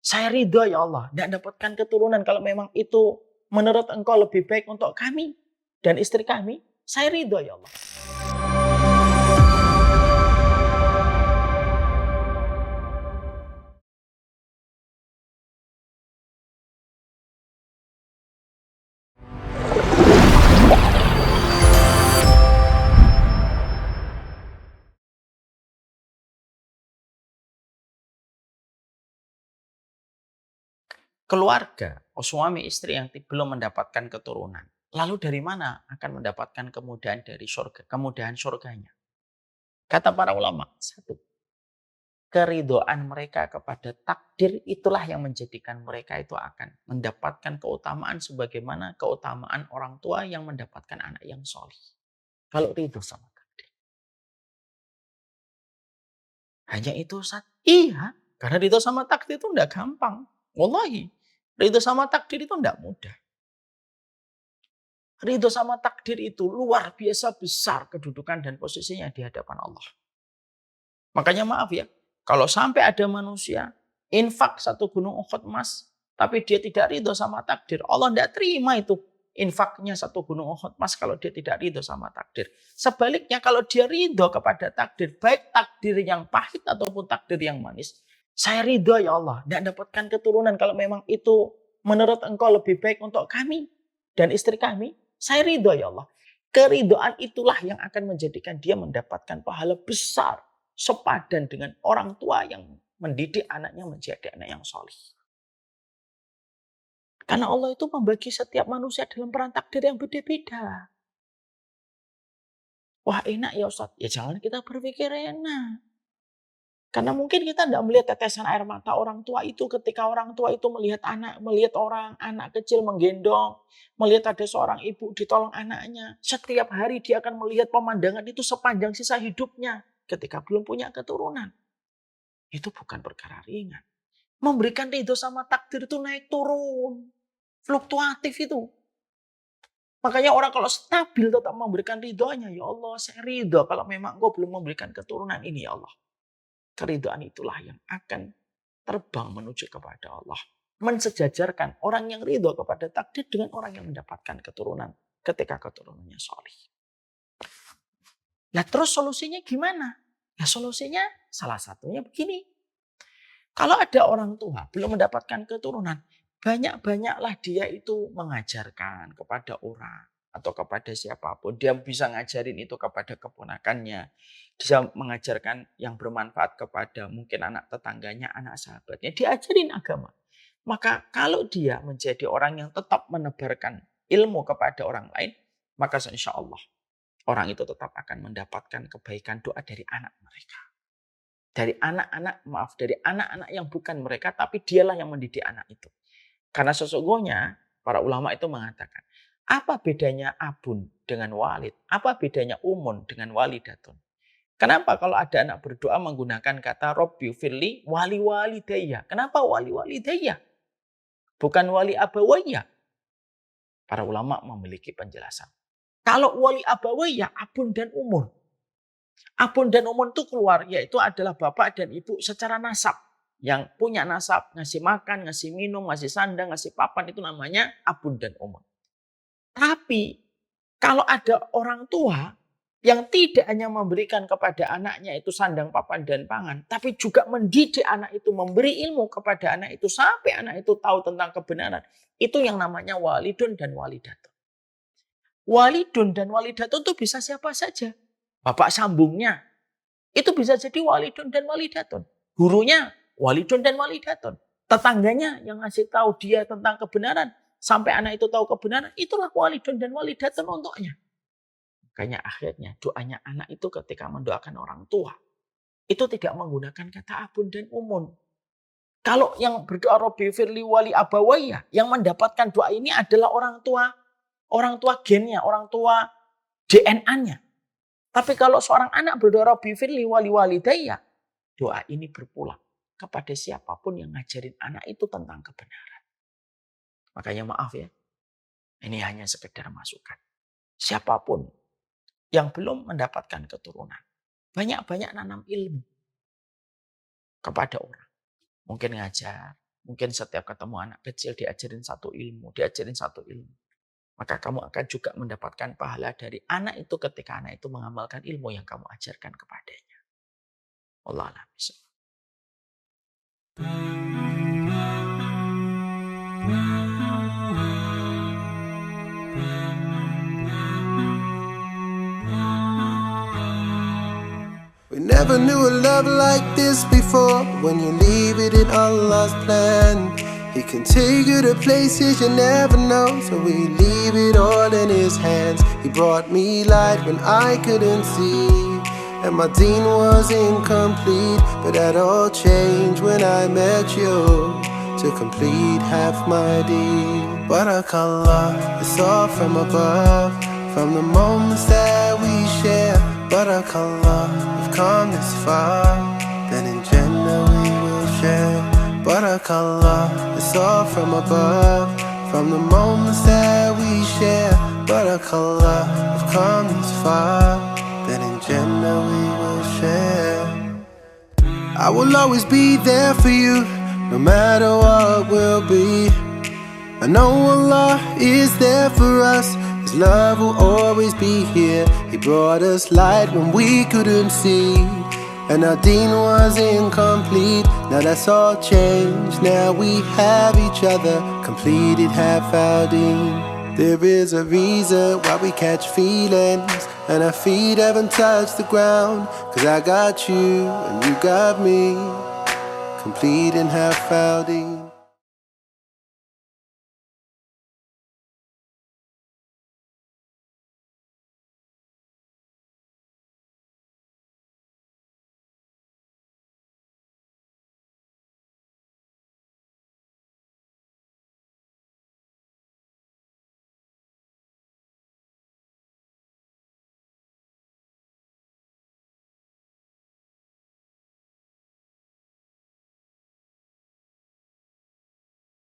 Saya ridho ya Allah, tidak dapatkan keturunan kalau memang itu menurut Engkau lebih baik untuk kami dan istri kami. Saya ridho ya Allah. Keluarga, suami istri yang belum mendapatkan keturunan. Lalu dari mana akan mendapatkan kemudahan dari surga, kemudahan surganya? Kata para ulama, satu, keridhaan mereka kepada takdir itulah yang menjadikan mereka itu akan mendapatkan keutamaan sebagaimana keutamaan orang tua yang mendapatkan anak yang soleh. Kalau ridho sama takdir. Hanya itu saja. Iya, karena ridho sama takdir itu tidak gampang. Wallahi, ridho sama takdir itu tidak mudah. Ridho sama takdir itu luar biasa besar kedudukan dan posisinya di hadapan Allah. Makanya maaf ya, kalau sampai ada manusia infak 1 gunung Uhud emas, tapi dia tidak ridho sama takdir, Allah tidak terima itu infaknya 1 gunung Uhud emas kalau dia tidak ridho sama takdir. Sebaliknya kalau dia ridho kepada takdir, baik takdir yang pahit ataupun takdir yang manis, saya ridho ya Allah, tidak dapatkan keturunan kalau memang itu menurut Engkau lebih baik untuk kami dan istri kami, saya ridho ya Allah. Keridhaan itulah yang akan menjadikan dia mendapatkan pahala besar sepadan dengan orang tua yang mendidik anaknya menjadi anak yang soleh. Karena Allah itu membagi setiap manusia dalam peran takdir yang beda-beda. Wah enak ya Ustaz, ya jangan kita berpikir enak. Karena mungkin kita tidak melihat tetesan air mata orang tua itu ketika orang tua itu melihat anak kecil menggendong, melihat ada seorang ibu ditolong anaknya. Setiap hari dia akan melihat pemandangan itu sepanjang sisa hidupnya ketika belum punya keturunan. Itu bukan perkara ringan. Memberikan ridho sama takdir itu naik turun. Fluktuatif itu. Makanya orang kalau stabil tetap memberikan ridhonya. Ya Allah, saya ridho kalau memang Engkau belum memberikan keturunan ini ya Allah. Keridhaan itulah yang akan terbang menuju kepada Allah. Mensejajarkan orang yang ridho kepada takdir dengan orang yang mendapatkan keturunan ketika keturunannya soleh. Nah terus solusinya gimana? Ya solusinya salah satunya begini. Kalau ada orang tua belum mendapatkan keturunan, banyak-banyaklah dia itu mengajarkan kepada orang atau kepada siapapun. Dia bisa ngajarin itu kepada keponakannya. Dia mengajarkan yang bermanfaat kepada mungkin anak tetangganya, anak sahabatnya. Diajarin agama. Maka kalau dia menjadi orang yang tetap menebarkan ilmu kepada orang lain, maka insya Allah orang itu tetap akan mendapatkan kebaikan doa dari anak mereka. Dari anak-anak yang bukan mereka, tapi dialah yang mendidik anak itu. Karena sesungguhnya para ulama itu mengatakan, apa bedanya abun dengan walid? Apa bedanya umun dengan walidatun? Kenapa kalau ada anak berdoa menggunakan kata Robbi firli wali walidayya? Kenapa wali walidayya? Bukan wali abawayya. Para ulama memiliki penjelasan. Kalau wali abawayya, abun dan umun. Abun dan umun itu keluar, yaitu adalah bapak dan ibu secara nasab. Yang punya nasab, ngasih makan, ngasih minum, ngasih sandang, ngasih papan, itu namanya abun dan umun. Tapi kalau ada orang tua yang tidak hanya memberikan kepada anaknya itu sandang, papan, dan pangan, tapi juga mendidik anak itu, memberi ilmu kepada anak itu, sampai anak itu tahu tentang kebenaran. Itu yang namanya walidun dan walidatun. Walidun dan walidatun itu bisa siapa saja. Bapak sambungnya, itu bisa jadi walidun dan walidatun. Gurunya, walidun dan walidatun. Tetangganya yang ngasih tahu dia tentang kebenaran, sampai anak itu tahu kebenaran, itulah walidun dan walidatun untuknya. Makanya akhirnya doanya anak itu ketika mendoakan orang tua, itu tidak menggunakan kata abun dan umun. Kalau yang berdoa Robbi firli wali abawayya, yang mendapatkan doa ini adalah orang tua gennya, orang tua DNA-nya. Tapi kalau seorang anak berdoa Rabbi firli wali walidayya, doa ini berpulang kepada siapapun yang ngajarin anak itu tentang kebenaran. Makanya maaf ya, ini hanya sekedar masukan. Siapapun yang belum mendapatkan keturunan, banyak-banyak nanam ilmu kepada orang. Mungkin ngajar, Mungkin setiap ketemu anak kecil diajarin satu ilmu, diajarin satu ilmu. Maka kamu akan juga mendapatkan pahala dari anak itu ketika anak itu mengamalkan ilmu yang kamu ajarkan kepadanya. Allah a'lam bishawab. We never knew a love like this before. When you leave it in Allah's plan, He can take you to places you never know. So we leave it all in His hands. He brought me light when I couldn't see, and my deen was incomplete. But that all changed when I met you to complete half my deen. Barakallah, it's all from above. From the moments that we share, Barakallah, we've come this far. Then in Jannah we will share. Barakallah, it's all from above. From the moments that we share, Barakallah, we've come this far. Then in Jannah we will share. I will always be there for you, no matter what will be. I know Allah is there for us. His love will always be here. He brought us light when we couldn't see, and our deen was incomplete. Now that's all changed. Now we have each other, completed half our deen. There is a reason why we catch feelings, and our feet haven't touched the ground. Cause I got you and you got me, completing half our deen.